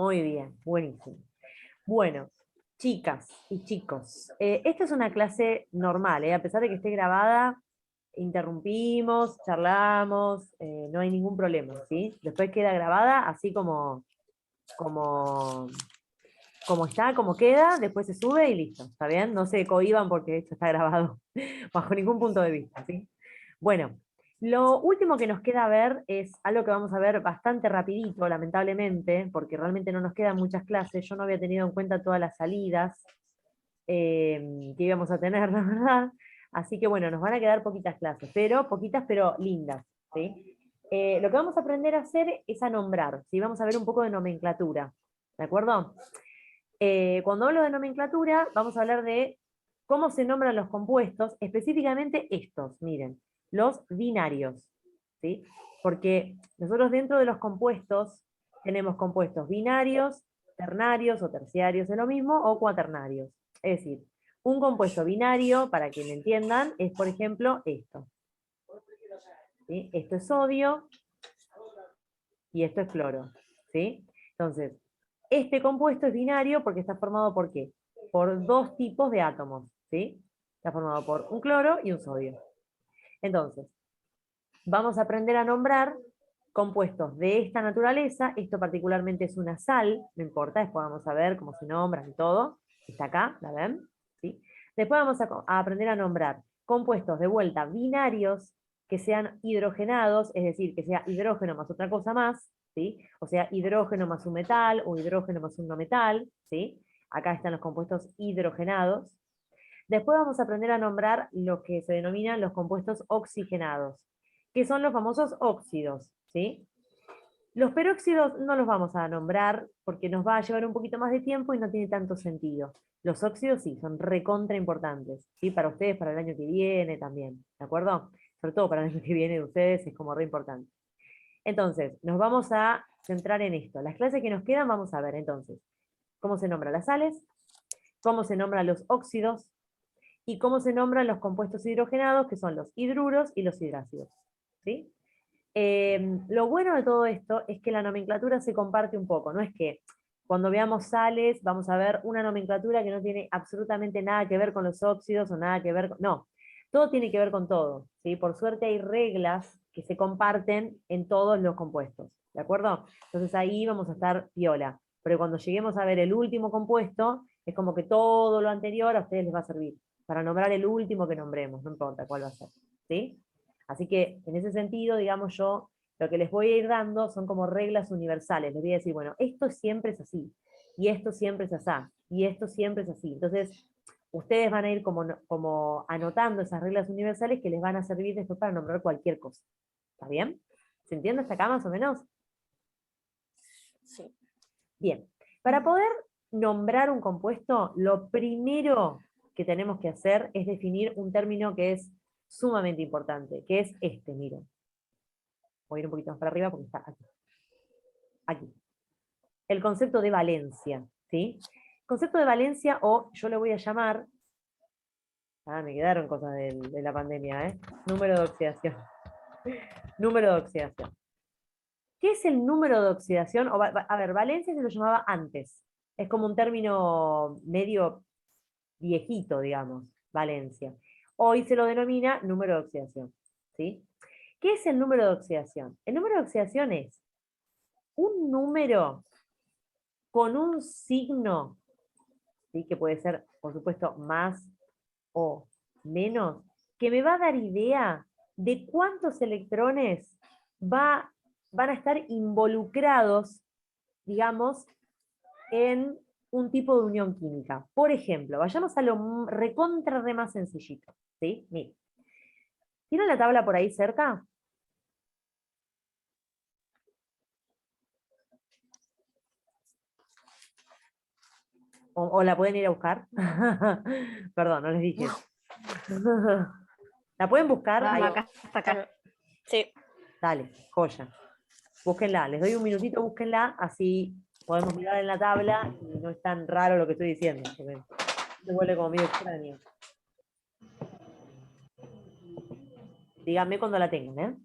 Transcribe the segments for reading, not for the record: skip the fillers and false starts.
Muy bien, buenísimo. Bueno, chicas y chicos, esta es una clase normal, a pesar de que esté grabada, interrumpimos, charlamos, no hay ningún problema, ¿sí? Después queda grabada así como, como está, como queda, después se sube y listo, ¿está bien? No se cohíban porque esto está grabado bajo ningún punto de vista, ¿sí? Bueno, lo último que nos queda ver es algo que vamos a ver bastante rapidito, lamentablemente, porque realmente no nos quedan muchas clases. Yo no había tenido en cuenta todas las salidas que íbamos a tener, la verdad. Así que bueno, nos van a quedar poquitas clases, pero poquitas pero lindas, ¿sí? Lo que vamos a aprender a hacer es a nombrar, ¿sí? Vamos a ver un poco de nomenclatura, ¿de acuerdo? Cuando hablo de nomenclatura, vamos a hablar de cómo se nombran los compuestos, específicamente estos, miren, los binarios, ¿sí? Porque nosotros dentro de los compuestos tenemos compuestos binarios, ternarios o terciarios, es lo mismo, o cuaternarios. Es decir, un compuesto binario, para que me entiendan, es por ejemplo esto. ¿Sí? Esto es sodio y esto es cloro. ¿Sí? Entonces, este compuesto es binario porque está formado por ¿qué? Por dos tipos de átomos, ¿sí? Está formado por un cloro y un sodio. Entonces, vamos a aprender a nombrar compuestos de esta naturaleza. Esto particularmente es una sal, no importa, después vamos a ver cómo se nombran y todo. Está acá, ¿la ven? ¿Sí? Después vamos a aprender a nombrar compuestos de vuelta binarios que sean hidrogenados, es decir, que sea hidrógeno más otra cosa más, ¿sí? O sea, hidrógeno más un metal o hidrógeno más un no metal, ¿sí? Acá están los compuestos hidrogenados. Después vamos a aprender a nombrar lo que se denominan los compuestos oxigenados, que son los famosos óxidos, ¿sí? Los peróxidos no los vamos a nombrar porque nos va a llevar un poquito más de tiempo y no tiene tanto sentido. Los óxidos sí, son recontra importantes, ¿sí? Para ustedes, para el año que viene también, ¿de acuerdo? Sobre todo para el año que viene de ustedes es como re importante. Entonces, nos vamos a centrar en esto. Las clases que nos quedan vamos a ver entonces cómo se nombran las sales, cómo se nombran los óxidos y cómo se nombran los compuestos hidrogenados, que son los hidruros y los hidrácidos, ¿sí? Lo bueno de todo esto es que la nomenclatura se comparte un poco, no es que cuando veamos sales vamos a ver una nomenclatura que no tiene absolutamente nada que ver con los óxidos o nada que ver con... No, todo tiene que ver con todo, ¿sí? Por suerte hay reglas que se comparten en todos los compuestos, ¿de acuerdo? Entonces ahí vamos a estar piola, pero cuando lleguemos a ver el último compuesto, es como que todo lo anterior a ustedes les va a servir para nombrar el último que nombremos, no importa cuál va a ser, ¿sí? Así que en ese sentido, digamos yo, lo que les voy a ir dando son como reglas universales. Les voy a decir, bueno, esto siempre es así, y esto siempre es así, y esto siempre es así. Entonces, ustedes van a ir como anotando esas reglas universales que les van a servir después para nombrar cualquier cosa. ¿Está bien? ¿Se entiende hasta acá más o menos? Sí. Bien. Para poder nombrar un compuesto, lo primero que tenemos que hacer es definir un término que es sumamente importante, que es este, miren. Voy a ir un poquito más para arriba porque está aquí. Aquí. El concepto de valencia, ¿sí? Concepto de valencia, o yo le voy a llamar, me quedaron cosas de la pandemia, ¿eh? Número de oxidación. Número de oxidación. ¿Qué es el número de oxidación? A ver, valencia se lo llamaba antes. Es como un término medio viejito, digamos, valencia. Hoy se lo denomina número de oxidación, ¿sí? ¿Qué es el número de oxidación? El número de oxidación es un número con un signo, ¿sí? Que puede ser, por supuesto, más o menos, que me va a dar idea de cuántos electrones van a estar involucrados, digamos, en un tipo de unión química. Por ejemplo, vayamos a lo recontra re más sencillito, ¿sí? Mira, ¿tienen la tabla por ahí cerca? ¿O la pueden ir a buscar? Perdón, no les dije eso. ¿La pueden buscar? No, Ahí. acá está acá. Sí. Dale, joya. Búsquenla, les doy un minutito, búsquenla, así podemos mirar en la tabla y no es tan raro lo que estoy diciendo, porque se vuelve como medio extraño. Díganme cuando la tengan, ¿eh?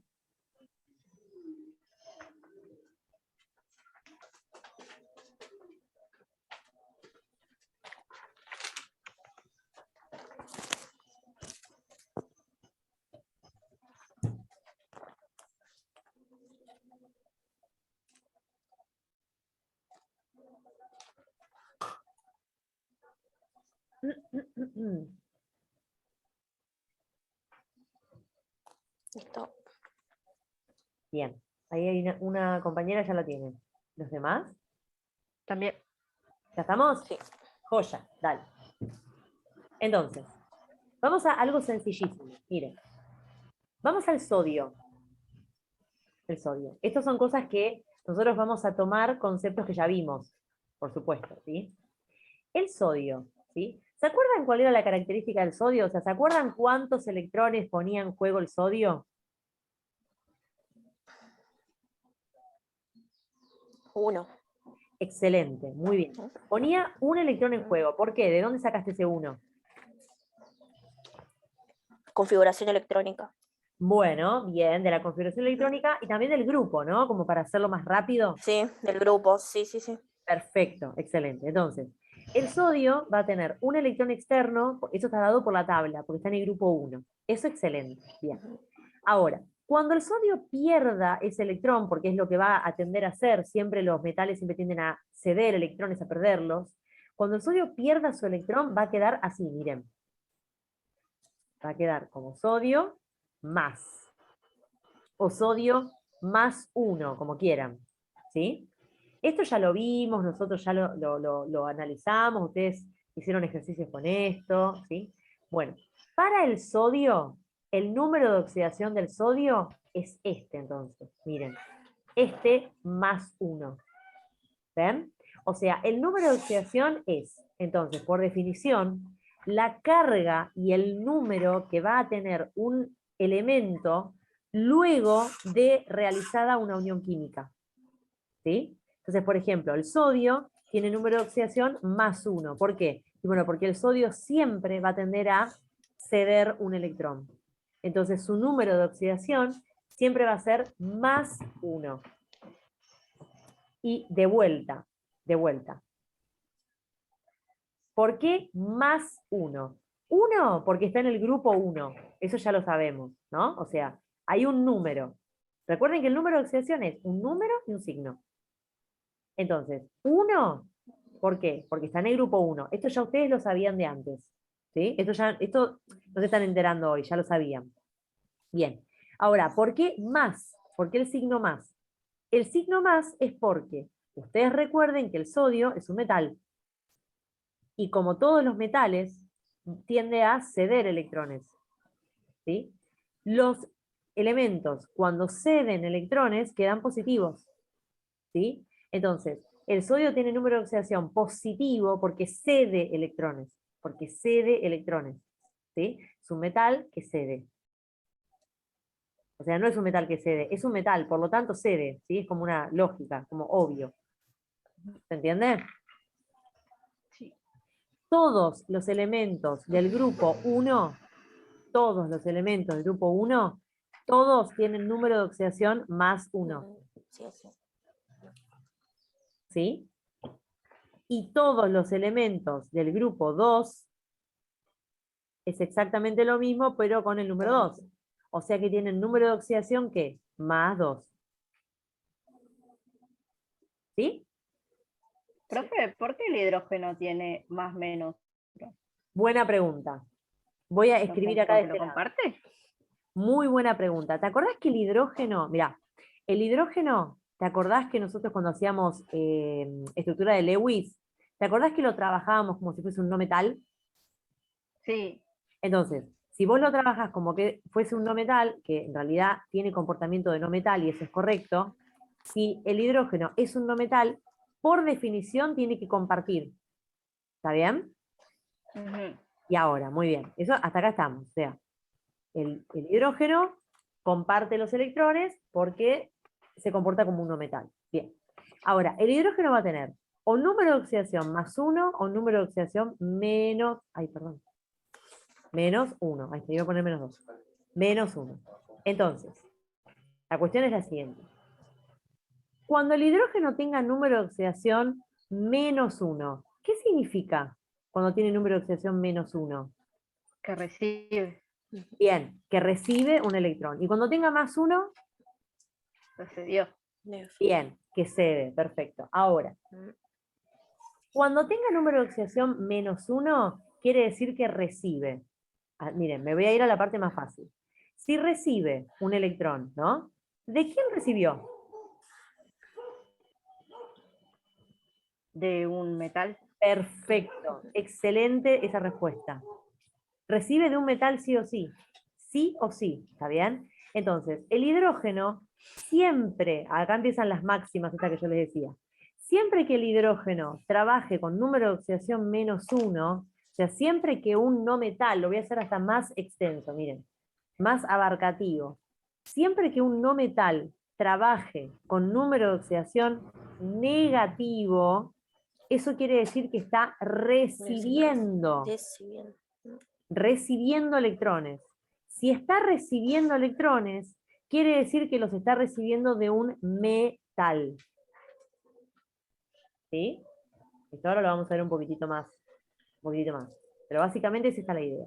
Listo. Bien, ahí hay una compañera, ya la tiene. ¿Los demás? También. ¿Ya estamos? Sí. Joya, dale. Entonces, vamos a algo sencillísimo. Miren, vamos al sodio. El sodio. Estas son cosas que nosotros vamos a tomar conceptos que ya vimos, por supuesto, ¿sí? El sodio, ¿sí? ¿Se acuerdan cuál era la característica del sodio? O sea, ¿se acuerdan cuántos electrones ponía en juego el sodio? 1. Excelente, muy bien. Ponía un electrón en juego. ¿Por qué? ¿De dónde sacaste ese 1? Configuración electrónica. Bueno, bien, de la configuración electrónica y también del grupo, ¿no? Como para hacerlo más rápido. Sí, del grupo. Sí, sí, sí. Perfecto, excelente. Entonces, el sodio va a tener un electrón externo, eso está dado por la tabla, porque está en el grupo 1. Eso es excelente. Bien. Ahora, cuando el sodio pierda ese electrón, porque es lo que va a tender a hacer, siempre los metales siempre tienden a ceder electrones, a perderlos, cuando el sodio pierda su electrón va a quedar así, miren. Va a quedar como sodio más, o sodio más 1, como quieran. ¿Sí? Esto ya lo vimos, nosotros ya lo analizamos, ustedes hicieron ejercicios con esto, ¿sí? Bueno, para el sodio, el número de oxidación del sodio es este entonces, miren, este más 1. ¿Ven? O sea, el número de oxidación es, entonces, por definición, la carga y el número que va a tener un elemento luego de realizada una unión química. ¿Sí? Entonces, por ejemplo, el sodio tiene número de oxidación más 1. ¿Por qué? Y bueno, porque el sodio siempre va a tender a ceder un electrón. Entonces, su número de oxidación siempre va a ser más 1. Y de vuelta, de vuelta. ¿Por qué más 1? 1 porque está en el grupo 1. Eso ya lo sabemos, ¿no? O sea, hay un número. Recuerden que el número de oxidación es un número y un signo. Entonces, 1, ¿por qué? Porque está en el grupo 1. Esto ya ustedes lo sabían de antes. ¿Sí? Esto no se están enterando hoy, ya lo sabían. Bien. Ahora, ¿por qué más? ¿Por qué el signo más? El signo más es porque ustedes recuerden que el sodio es un metal. Y como todos los metales, tiende a ceder electrones. ¿Sí? Los elementos, cuando ceden electrones, quedan positivos. ¿Sí? Entonces, el sodio tiene número de oxidación positivo porque cede electrones. Porque cede electrones. ¿Sí? Es un metal que cede. O sea, no es un metal que cede, es un metal, por lo tanto cede. ¿Sí? Es como una lógica, como obvio. ¿Se entiende? Sí. Todos los elementos del grupo 1, todos los elementos del grupo 1, todos tienen número de oxidación más 1. Sí, sí. ¿Sí? Y todos los elementos del grupo 2 es exactamente lo mismo, pero con el número 2. O sea que tienen número de oxidación que más 2. ¿Sí? Profe, ¿por qué el hidrógeno tiene más menos? Buena pregunta. Voy a escribir acá de ¿Porque este lo lado. comparte? Muy buena pregunta. ¿Te acordás que el hidrógeno, mirá, el hidrógeno, ¿te acordás que nosotros cuando hacíamos estructura de Lewis, ¿te acordás que lo trabajábamos como si fuese un no metal? Sí. Entonces, si vos lo trabajas como que fuese un no metal, que en realidad tiene comportamiento de no metal y eso es correcto, si el hidrógeno es un no metal, por definición tiene que compartir. ¿Está bien? Y ahora, muy bien. Eso hasta acá estamos. O sea, el hidrógeno comparte los electrones porque se comporta como un no metal. Bien. Ahora, el hidrógeno va a tener o número de oxidación más 1 o número de oxidación menos, menos 1. Ahí te iba a poner menos 2. Menos 1. Entonces, la cuestión es la siguiente. Cuando el hidrógeno tenga número de oxidación menos 1, ¿qué significa cuando tiene número de oxidación menos 1? Que recibe. Bien, que recibe un electrón. Y cuando tenga más 1, Procedió. bien, que cede. Perfecto. Ahora, cuando tenga número de oxidación menos 1, quiere decir que recibe. Ah, miren, me voy a ir a la parte más fácil. Si recibe un electrón, ¿no? ¿De quién recibió? De un metal. Perfecto, excelente esa respuesta. Recibe de un metal sí o sí. Sí o sí, ¿está bien? Entonces, el hidrógeno siempre, acá empiezan las máximas, esta que yo les decía, siempre que el hidrógeno trabaje con número de oxidación -1, o sea, siempre que un no metal, lo voy a hacer hasta más extenso, miren, más abarcativo, siempre que un no metal trabaje con número de oxidación negativo, eso quiere decir que está recibiendo electrones. Si está recibiendo electrones, quiere decir que los está recibiendo de un metal. ¿Sí? Esto ahora lo vamos a ver un poquitito más. Pero básicamente esa está la idea.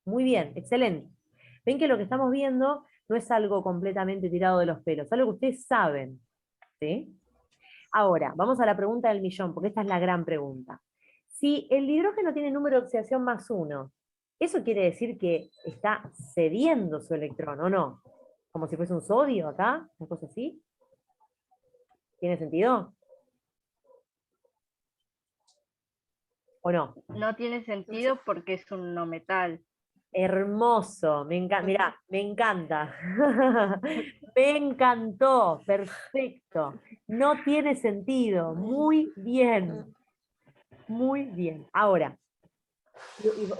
Muy bien, excelente. Ven que lo que estamos viendo no es algo completamente tirado de los pelos, es algo que ustedes saben. ¿Sí? Ahora, vamos a la pregunta del millón, porque esta es la gran pregunta. Si el hidrógeno tiene número de oxidación +1, ¿eso quiere decir que está cediendo su electrón o no? Como si fuese un sodio acá, una cosa así. ¿Tiene sentido? ¿O no? No tiene sentido porque es un no metal. Hermoso, me encanta, mirá, me encanta. Me encantó, perfecto. No tiene sentido, muy bien, muy bien. Ahora,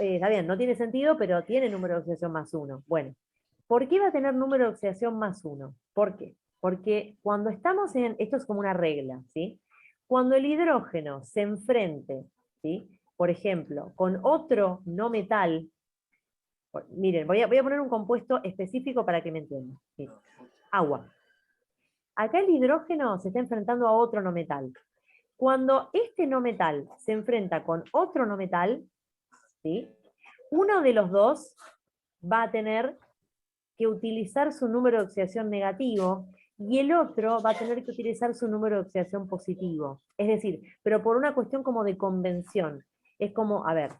está bien, no tiene sentido, pero tiene número de oxidación +1. Bueno, ¿por qué va a tener número de oxidación +1? ¿Por qué? Porque cuando estamos en, esto es como una regla, ¿sí? Cuando el hidrógeno se enfrente, ¿sí? Por ejemplo, con otro no metal, miren, voy a poner un compuesto específico para que me entiendan. ¿Sí? Agua. Acá el hidrógeno se está enfrentando a otro no metal. Cuando este no metal se enfrenta con otro no metal, ¿sí? Uno de los dos va a tener que utilizar su número de oxidación negativo y el otro va a tener que utilizar su número de oxidación positivo. Es decir, pero por una cuestión como de convención. Es como, a ver,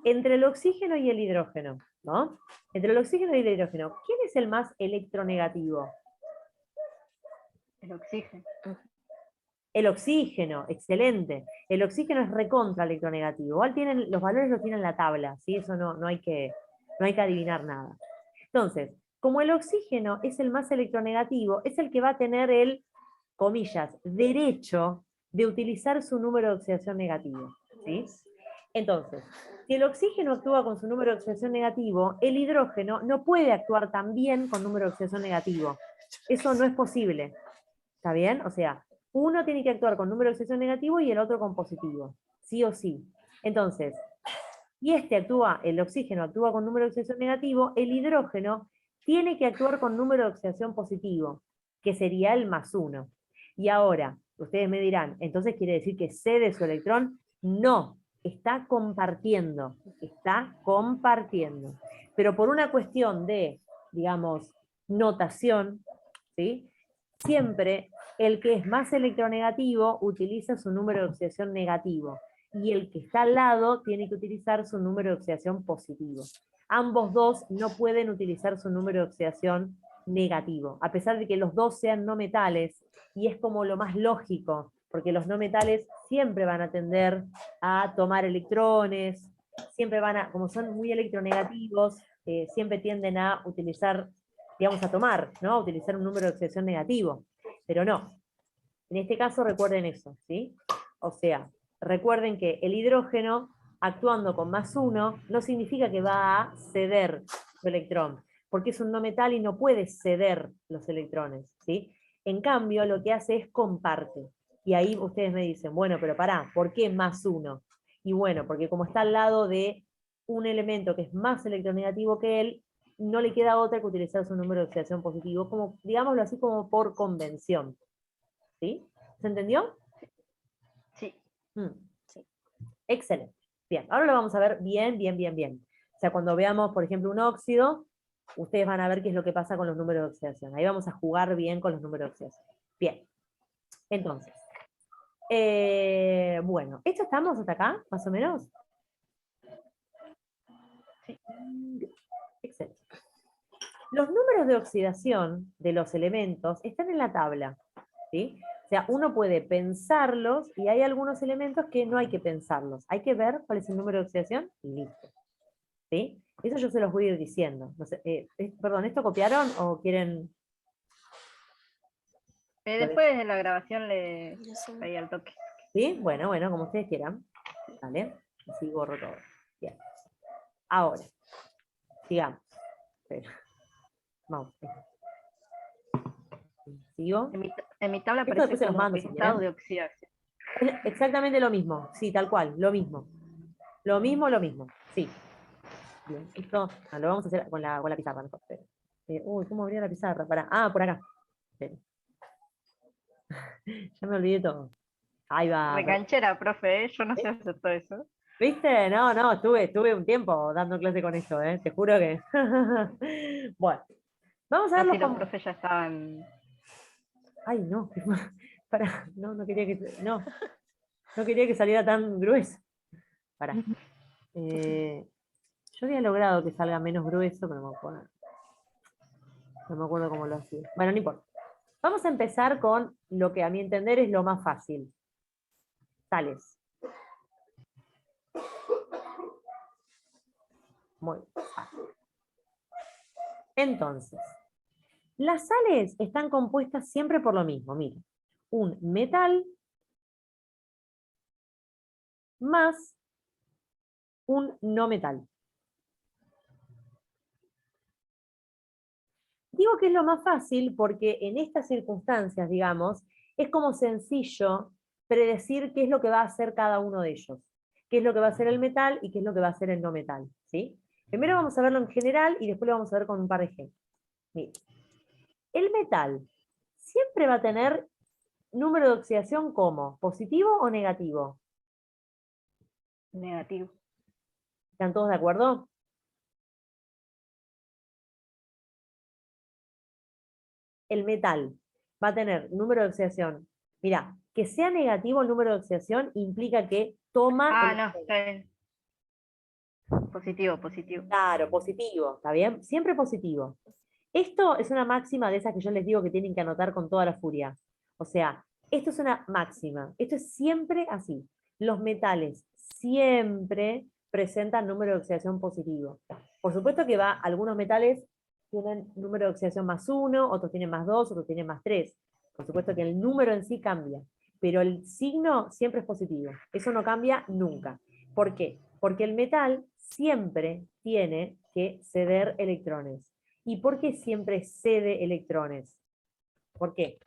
entre el oxígeno y el hidrógeno, ¿no? Entre el oxígeno y el hidrógeno, ¿quién es el más electronegativo? El oxígeno. El oxígeno, excelente. El oxígeno es recontra electronegativo. Igual tienen, los valores los tienen en la tabla, ¿sí? Eso no hay que adivinar nada. Entonces, como el oxígeno es el más electronegativo, es el que va a tener el, comillas, derecho de utilizar su número de oxidación negativo, ¿sí? Entonces, si el oxígeno actúa con su número de oxidación negativo, el hidrógeno no puede actuar también con número de oxidación negativo. Eso no es posible. ¿Está bien? O sea, uno tiene que actuar con número de oxidación negativo y el otro con positivo. Sí o sí. Entonces, y el oxígeno actúa con número de oxidación negativo, el hidrógeno tiene que actuar con número de oxidación positivo, que sería el +1. Y ahora, ustedes me dirán, ¿entonces quiere decir que cede su electrón? No, está compartiendo, Pero por una cuestión de, digamos, notación, ¿sí? Siempre el que es más electronegativo utiliza su número de oxidación negativo y el que está al lado tiene que utilizar su número de oxidación positivo. Ambos dos no pueden utilizar su número de oxidación negativo, a pesar de que los dos sean no metales, y es como lo más lógico, porque los no metales siempre van a tender a tomar electrones, siempre van a, como son muy electronegativos, siempre tienden a utilizar, digamos, a tomar, ¿no? A utilizar un número de oxidación negativo, pero no. En este caso recuerden eso, ¿sí? O sea, recuerden que el hidrógeno actuando con +1 no significa que va a ceder su electrón, porque es un no metal y no puede ceder los electrones, ¿sí? En cambio, lo que hace es comparte. Y ahí ustedes me dicen, bueno, pero pará, ¿por qué +1? Y bueno, porque como está al lado de un elemento que es más electronegativo que él, no le queda otra que utilizar su número de oxidación positivo, como, digámoslo así, como por convención. ¿Sí? ¿Se entendió? Sí. Sí. Excelente. Bien, ahora lo vamos a ver bien. O sea, cuando veamos, por ejemplo, un óxido, ustedes van a ver qué es lo que pasa con los números de oxidación. Ahí vamos a jugar bien con los números de oxidación. Bien. Entonces, bueno, ¿esto estamos hasta acá, más o menos? Excelente. Los números de oxidación de los elementos están en la tabla, ¿sí? O sea, uno puede pensarlos y hay algunos elementos que no hay que pensarlos. Hay que ver cuál es el número de oxidación y listo. ¿Sí? Eso yo se los voy a ir diciendo. No sé, perdón, ¿esto copiaron o quieren...? Después de la grabación le Ya sé. ahí al toque. ¿Sí? Bueno, como ustedes quieran. ¿Vale? Así borro todo. Bien. Ahora, sigamos. Espera. Vamos. ¿Sigo? En mi tabla Esto aparece después se los como mando si estado quieren. de oxidación. Es exactamente lo mismo. Sí, tal cual. Lo mismo. Lo mismo. Sí. Bien. Esto lo vamos a hacer con la pizarra. Mejor. Uy, ¿cómo abría la pizarra? Por acá. Espera. Ya me olvidé todo. Ahí va. Recanchera, profe, yo no sé hacer todo eso. ¿Viste? No, estuve un tiempo dando clase con esto, ¿eh? Te juro que... Bueno, vamos a ver No, los si los profes ya estaban. Ay, no, no quería que... No quería que saliera tan grueso. Pará. Yo había logrado que salga menos grueso, pero no me acuerdo cómo lo hacía. Bueno, no importa. Vamos a empezar con lo que a mi entender es lo más fácil. Sales. Muy fácil. Entonces, las sales están compuestas siempre por lo mismo. Miren, un metal más un no metal. Digo que es lo más fácil porque en estas circunstancias, digamos, es como sencillo predecir qué es lo que va a hacer cada uno de ellos. Qué es lo que va a hacer el metal y qué es lo que va a hacer el no metal. ¿Sí? Primero vamos a verlo en general y después lo vamos a ver con un par de ejemplos. Miren. El metal siempre va a tener número de oxidación como positivo o negativo. Negativo. ¿Están todos de acuerdo? El metal va a tener número de oxidación. Mira, que sea negativo el número de oxidación implica que toma... No, está bien. Positivo. Claro, positivo, ¿está bien? Siempre positivo. Esto es una máxima de esas que yo les digo que tienen que anotar con toda la furia. O sea, esto es una máxima. Esto es siempre así. Los metales siempre presentan número de oxidación positivo. Por supuesto que algunos metales tienen número de oxidación +1, otros tienen +2, otros tienen +3. Por supuesto que el número en sí cambia, pero el signo siempre es positivo. Eso no cambia nunca. ¿Por qué? Porque el metal siempre tiene que ceder electrones. ¿Y por qué siempre cede electrones? ¿Por qué?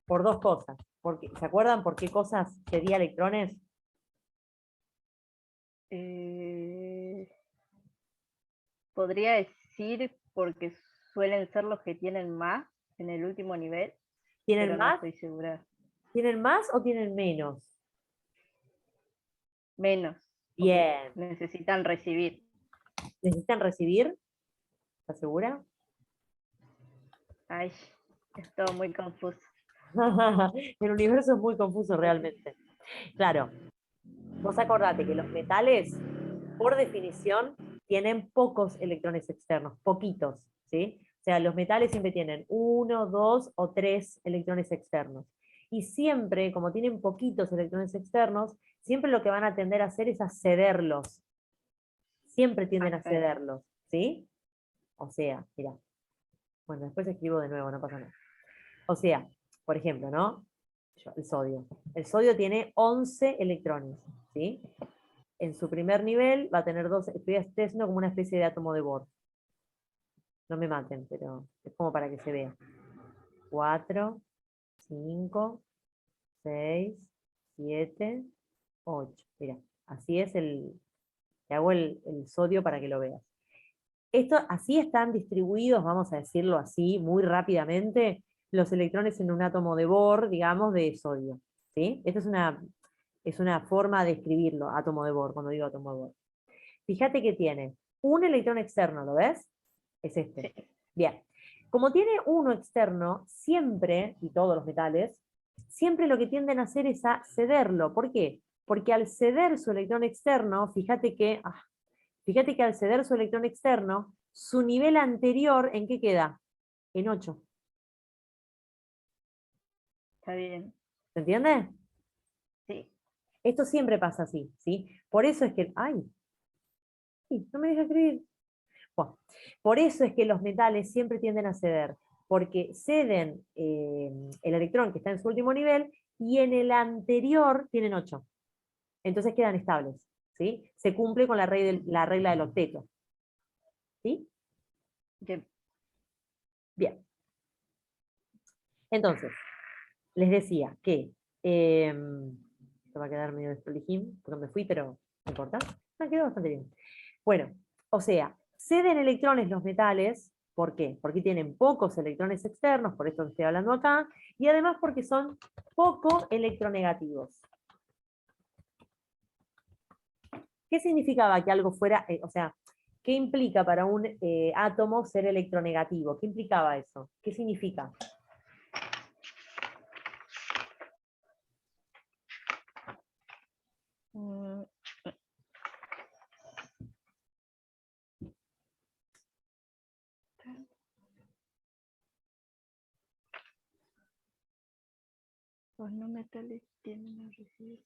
Por dos cosas. ¿Se acuerdan por qué cosas cedía electrones? Podría decir porque suelen ser los que tienen más en el último nivel, ¿Tienen pero no más? estoy segura. ¿Tienen más o tienen menos? Menos. Bien. Necesitan recibir. ¿Necesitan recibir? ¿Estás segura? Ay, es todo muy confuso. El universo es muy confuso realmente. Claro, vos acordate que los metales, por definición, tienen pocos electrones externos, poquitos, ¿sí? O sea, los metales siempre tienen 1, 2 o 3 electrones externos. Y siempre, como tienen poquitos electrones externos, siempre lo que van a tender a hacer es a cederlos. Siempre tienden a cederlos, ¿sí? O sea, mira. Bueno, después escribo de nuevo, no pasa nada. O sea, por ejemplo, ¿no? El sodio. El sodio tiene 11 electrones, ¿sí? En su primer nivel va a tener 12. Estoy haciendo como una especie de átomo de Bohr. No me maten, pero es como para que se vea. 4, 5, 6, 7, 8. Mira, así es te hago el sodio para que lo veas. Así están distribuidos, vamos a decirlo así, muy rápidamente, los electrones en un átomo de Bohr, digamos, de sodio. ¿Sí? Esta es una forma de escribirlo, átomo de Bohr, cuando digo átomo de Bohr. Fíjate que tiene un electrón externo, ¿lo ves? Es este. Sí. Bien. Como tiene uno externo, siempre, y todos los metales, siempre lo que tienden a hacer es a cederlo. ¿Por qué? Porque al ceder su electrón externo, fíjate Fíjate que al ceder su electrón externo, su nivel anterior, ¿en qué queda? En 8. Está bien. ¿Se entiende? Sí. Esto siempre pasa así, ¿sí? Por eso es que... ¡Ay! Sí, no me deja escribir. Bueno, por eso es que los metales siempre tienden a ceder, porque ceden el electrón que está en su último nivel y en el anterior tienen 8. Entonces quedan estables, ¿sí? Se cumple con la regla del octeto. ¿Sí? Bien. Bien. Entonces, les decía que esto va a quedar medio desprolijín, porque me fui, pero no importa. Me quedó bastante bien. Bueno, o sea, ceden electrones los metales. ¿Por qué? Porque tienen pocos electrones externos, por esto estoy hablando acá, y además porque son poco electronegativos. ¿Qué significaba que algo fuera, o sea, qué implica para un átomo ser electronegativo? ¿Qué implicaba eso? ¿Qué significa? Mm, Los no metales tienden a recibir.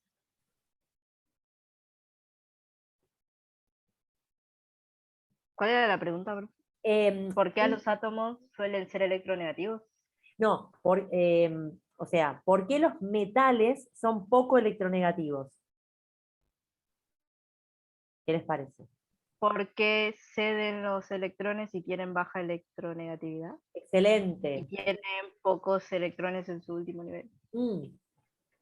¿Cuál era la pregunta, bro? ¿Por qué a los átomos suelen ser electronegativos? No, o sea, ¿por qué los metales son poco electronegativos? ¿Qué les parece? ¿Por qué ceden los electrones y quieren baja electronegatividad? Y Excelente. tienen pocos electrones en su último nivel. Mm,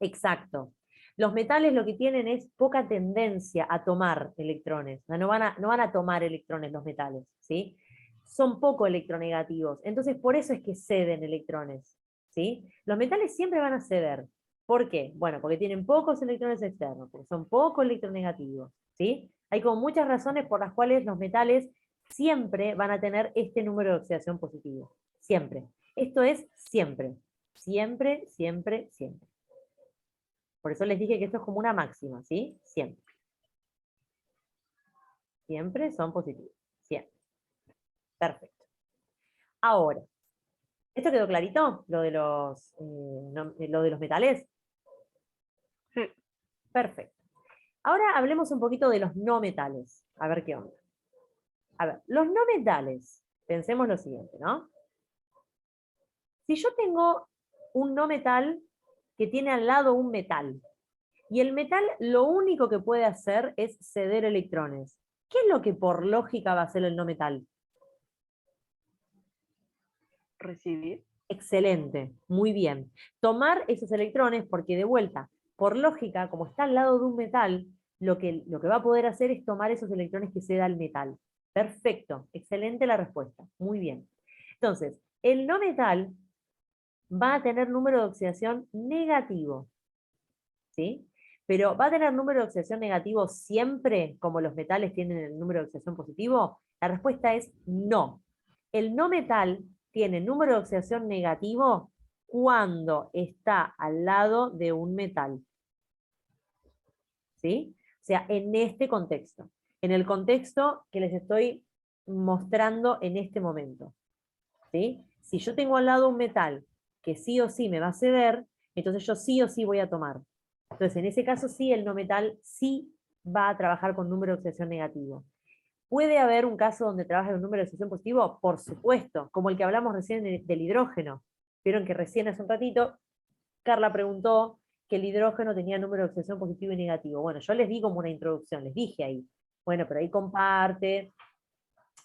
exacto. Los metales lo que tienen es poca tendencia a tomar electrones. O sea, no van a tomar electrones los metales, ¿sí? Son poco electronegativos. Entonces, por eso es que ceden electrones, ¿sí? Los metales siempre van a ceder. ¿Por qué? Bueno, porque tienen pocos electrones externos, porque son poco electronegativos, ¿sí? Hay como muchas razones por las cuales los metales siempre van a tener este número de oxidación positivo. Siempre. Esto es siempre. Siempre, siempre, siempre. Por eso les dije que esto es como una máxima, ¿sí? Siempre. Siempre son positivos. Siempre. Perfecto. Ahora, ¿esto quedó clarito? Lo de los metales. Sí. Perfecto. Ahora hablemos un poquito de los no metales. A ver qué onda. A ver, los no metales. Pensemos lo siguiente, ¿no? Si yo tengo un no metal que tiene al lado un metal, y el metal lo único que puede hacer es ceder electrones, ¿qué es lo que por lógica va a hacer el no metal? Recibir. Excelente, muy bien. Tomar esos electrones, porque de vuelta, por lógica, como está al lado de un metal, lo que va a poder hacer es tomar esos electrones que se da el metal. Perfecto, excelente la respuesta, muy bien. Entonces, el no metal va a tener número de oxidación negativo, ¿sí? Pero ¿va a tener número de oxidación negativo siempre, como los metales tienen el número de oxidación positivo? La respuesta es no. El no metal tiene número de oxidación negativo cuando está al lado de un metal. ¿Sí? O sea, en este contexto. En el contexto que les estoy mostrando en este momento. ¿Sí? Si yo tengo al lado un metal que sí o sí me va a ceder, entonces yo sí o sí voy a tomar. Entonces, en ese caso sí, el no metal sí va a trabajar con número de oxidación negativo. ¿Puede haber un caso donde trabaje un número de oxidación positivo? Por supuesto, como el que hablamos recién del hidrógeno. Vieron que recién hace un ratito Carla preguntó que el hidrógeno tenía número de oxidación positivo y negativo. Bueno, yo les di como una introducción, les dije ahí. Bueno, pero ahí comparte,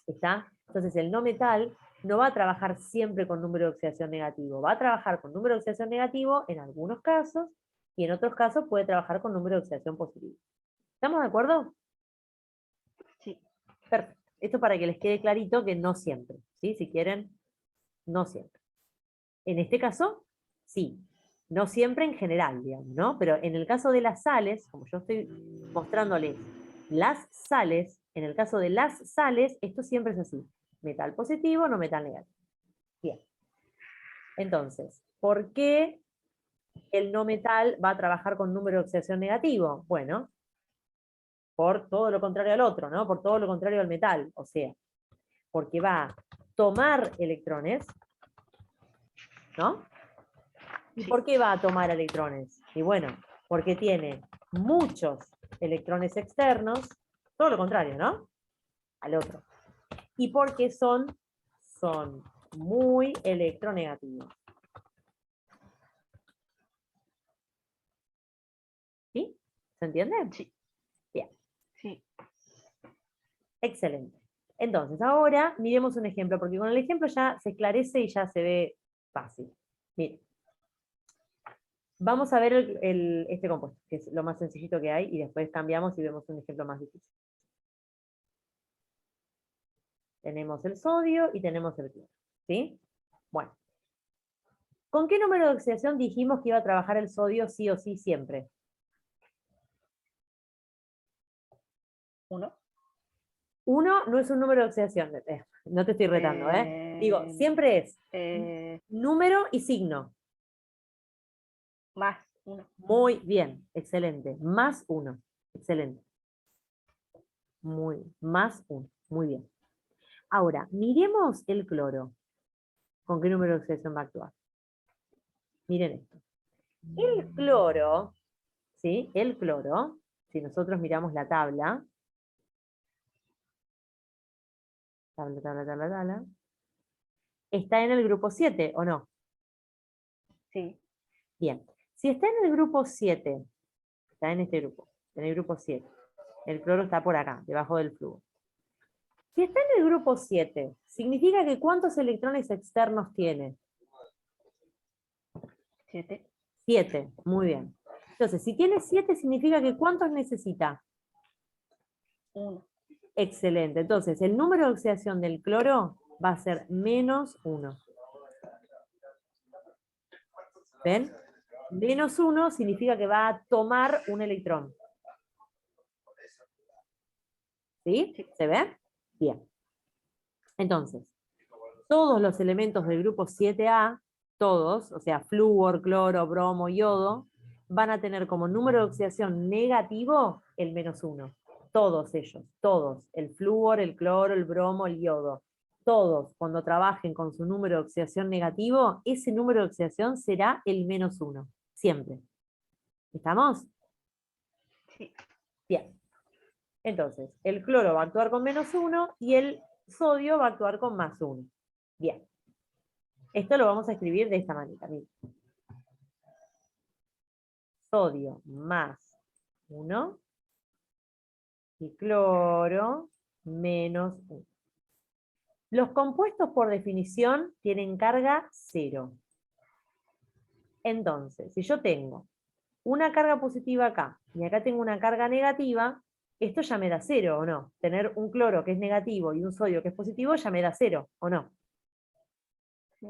¿está? Entonces el no metal no va a trabajar siempre con número de oxidación negativo, va a trabajar con número de oxidación negativo en algunos casos y en otros casos puede trabajar con número de oxidación positivo. ¿Estamos de acuerdo? Sí. Perfecto. Esto para que les quede clarito que no siempre, ¿sí? Si quieren, no siempre. En este caso, sí. No siempre en general, digamos, ¿no? Pero en el caso de las sales, como yo estoy mostrándoles las sales, en el caso de las sales, esto siempre es así. Metal positivo, no metal negativo. Bien. Entonces, ¿por qué el no metal va a trabajar con número de oxidación negativo? Bueno, por todo lo contrario al otro, ¿no? Por todo lo contrario al metal, o sea, porque va a tomar electrones, ¿no? ¿Y Sí. por qué va a tomar electrones? Y bueno, porque tiene muchos electrones externos, todo lo contrario, ¿no? Al otro. Y porque son muy electronegativos. ¿Sí? ¿Se entiende? Sí. Bien. Sí. Excelente. Entonces, ahora miremos un ejemplo, porque con el ejemplo ya se esclarece y ya se ve fácil. Miren. Vamos a ver este compuesto, que es lo más sencillito que hay, y después cambiamos y vemos un ejemplo más difícil. Tenemos el sodio y tenemos el cloro. ¿Sí? Bueno. ¿Con qué número de oxidación dijimos que iba a trabajar el sodio sí o sí siempre? 1. 1 no es un número de oxidación. No te estoy retando, ¿eh? Digo, siempre es número y signo. Más 1. Muy bien, excelente. Más 1. Excelente. Más 1. Muy bien. Ahora, miremos el cloro. ¿Con qué número de oxidación va a actuar? Miren esto. El cloro, ¿sí? El cloro, si nosotros miramos la tabla, está en el grupo 7, ¿o no? Sí. Bien. Si está en el grupo 7, está en este grupo, en el grupo 7, el cloro está por acá, debajo del flúor. Si está en el grupo 7, significa que ¿cuántos electrones externos tiene? 7. 7, muy bien. Entonces, si tiene 7, significa que ¿cuántos necesita? 1. Excelente. Entonces, el número de oxidación del cloro va a ser menos 1. ¿Ven? Menos 1 significa que va a tomar un electrón. ¿Sí? ¿Se ve? Bien. Entonces, todos los elementos del grupo 7A, todos, o sea, flúor, cloro, bromo, yodo, van a tener como número de oxidación negativo el menos 1. Todos ellos, todos. El flúor, el cloro, el bromo, el yodo. Todos, cuando trabajen con su número de oxidación negativo, ese número de oxidación será el menos 1. Siempre. ¿Estamos? Sí. Bien. Entonces, el cloro va a actuar con menos 1 y el sodio va a actuar con más 1. Bien. Esto lo vamos a escribir de esta manera. Miren. Sodio más 1 y cloro menos 1. Los compuestos por definición tienen carga 0. Entonces, si yo tengo una carga positiva acá y acá tengo una carga negativa, esto ya me da 0, ¿o no? Tener un cloro que es negativo y un sodio que es positivo ya me da 0, ¿o no? Sí.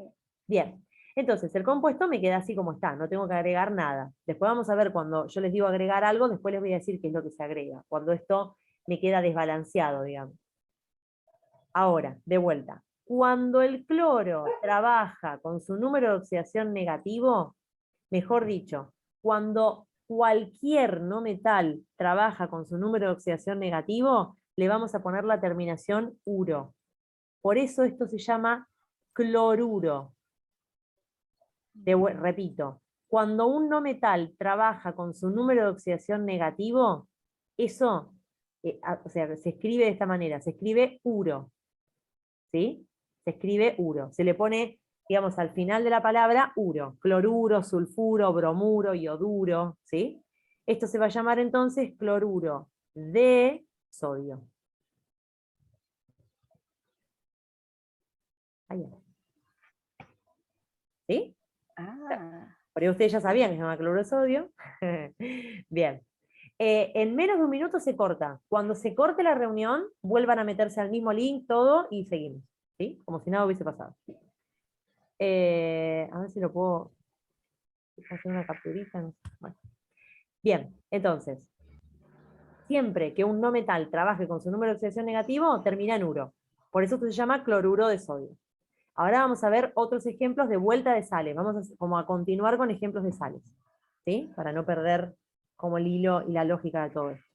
Bien, entonces el compuesto me queda así como está, no tengo que agregar nada. Después vamos a ver cuando yo les digo agregar algo, después les voy a decir qué es lo que se agrega, cuando esto me queda desbalanceado, digamos. Ahora, de vuelta, cuando el cloro trabaja con su número de oxidación negativo, mejor dicho, cuando cualquier no metal trabaja con su número de oxidación negativo, le vamos a poner la terminación uro. Por eso esto se llama cloruro. Repito, cuando un no metal trabaja con su número de oxidación negativo, eso, o sea, se escribe de esta manera, se escribe uro. ¿Sí? Se escribe uro. Se le pone, digamos, al final de la palabra uro. Cloruro, sulfuro, bromuro, ioduro. ¿Sí? Esto se va a llamar entonces cloruro de sodio. Ahí está. ¿Sí? Por ahí ustedes ya sabían que se llama cloruro de sodio. Bien. En menos de un minuto se corta. Cuando se corte la reunión, vuelvan a meterse al mismo link, todo, y seguimos. ¿Sí? Como si nada hubiese pasado. A ver si lo puedo hacer una capturita. No sé. Bueno. Bien, entonces, siempre que un no metal trabaje con su número de oxidación negativo, termina en uro. Por eso se llama cloruro de sodio. Ahora vamos a ver otros ejemplos de vuelta de sales. Vamos como a continuar con ejemplos de sales. ¿Sí? Para no perder como el hilo y la lógica de todo esto.